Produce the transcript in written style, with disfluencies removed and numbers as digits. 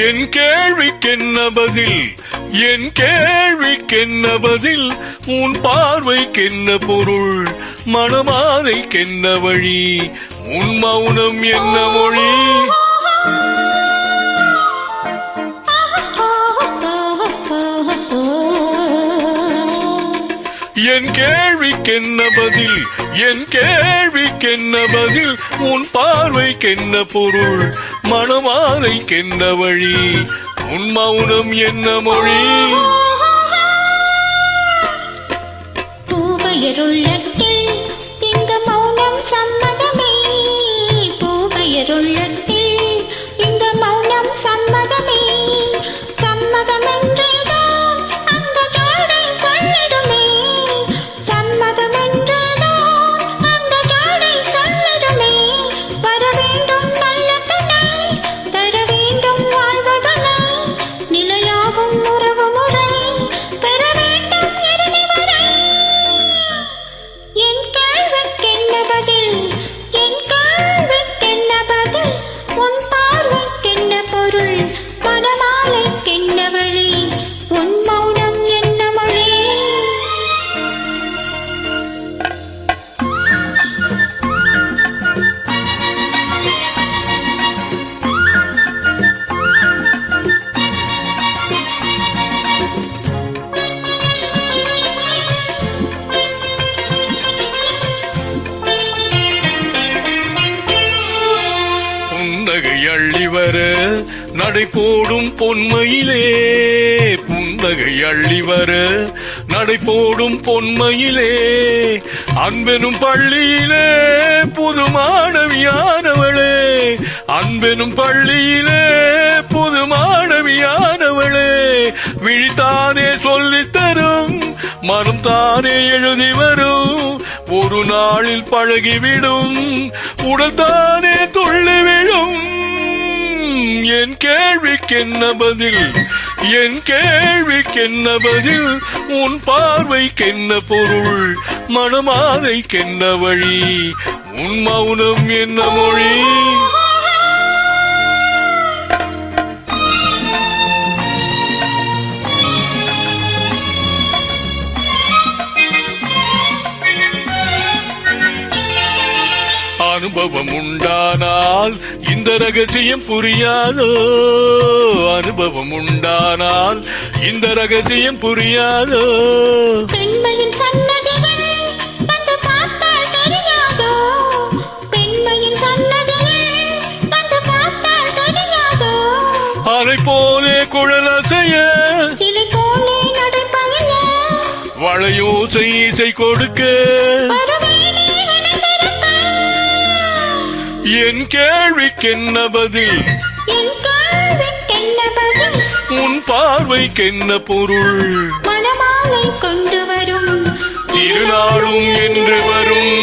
என் கேள்விக்கென்ன பதில், என் கேள்விக்கென்ன பதில், உன் பார்வைக்கென்ன பொருள், மனமாலைக்கென்ன வழி, உன் மௌனம் என்ன மொழி? என் கேள்விக்கென்ன பதில், என் கேள்விக்கென்ன பதில், உன் பார்வைக்கென்ன பொருள், மனமாலைக்கென்ன வழி, உன் மௌனம் என்ன மொழி? பூவையருள்ளத்தில் இந்த மௌனம் சம்மதமே, பூவையருள்ளத்தில் இந்த மௌனம் சம்மதமே, சம்மதம் என்றேதான் அந்த ஜாடை சொல்லிடுமே, சம்மதம் என்றேதான் அந்த ஜாடை சொல்லிடுமே, வர வேண்டும் நல்ல துணை, தர வேண்டும் வாழ்வதனை, நிலையாகும் உறவு முறை, பெற வேண்டும் இறுதி வரை. என் கேள்விக்கென்ன பதில், என் கேள்விக்கென்ன பதில், உன் பார்வைக்கென்ன பொருள், மனமாலைக்கென்ன வழி, உன் மௌனம் என்ன மொழி? புன்னகை அள்ளி வர நடை போடும் பொன்மையிலே, புன்னகை அள்ளி வர நடை போடும் பொன்மையிலே, அன்பெனும் பள்ளியிலே புது மாணவியானவளே, அன்பெனும் பள்ளியிலே புது மாணவியானவளே, விழித்தானே சொல்லித் தரும், மனம் தானே எழுதி வரும், ஒரு நாளில் பழகிவிடும், உடல் தானே துள்ளிவிடும். என் கேள்விக்கென்ன பதில், என் கேள்விக்கென்ன பதில், உன் பார்வைக்கென்ன பொருள், மனமாலைக்கென்ன வழி, உன் மௌனம் என்ன மொழி? அனுபவம் உண்டானால் இந்த ரகசியம் புரியாதோ, அனுபவம் உண்டானால் இந்த ரகசியம் புரியாதோ, பெண்மையின் சன்னதியில் வந்து பார்த்தால் தெரியாதோ, பெண்மையின் சன்னதியில் வந்து பார்த்தால் தெரியாதோ, அலை போலே குழலசைய சிலை போலே நடைபயண, வளையோசை இசை கொடுக்க, வருவேனே எனதிருக்க. என் கேள்விக்கென்ன பதில், என் கேள்விக்கென்ன பதில், உன் பார்வைக்கென்ன பொருள், மணமாலை கொண்டு வரும் இருநாளும் என்று வரும்.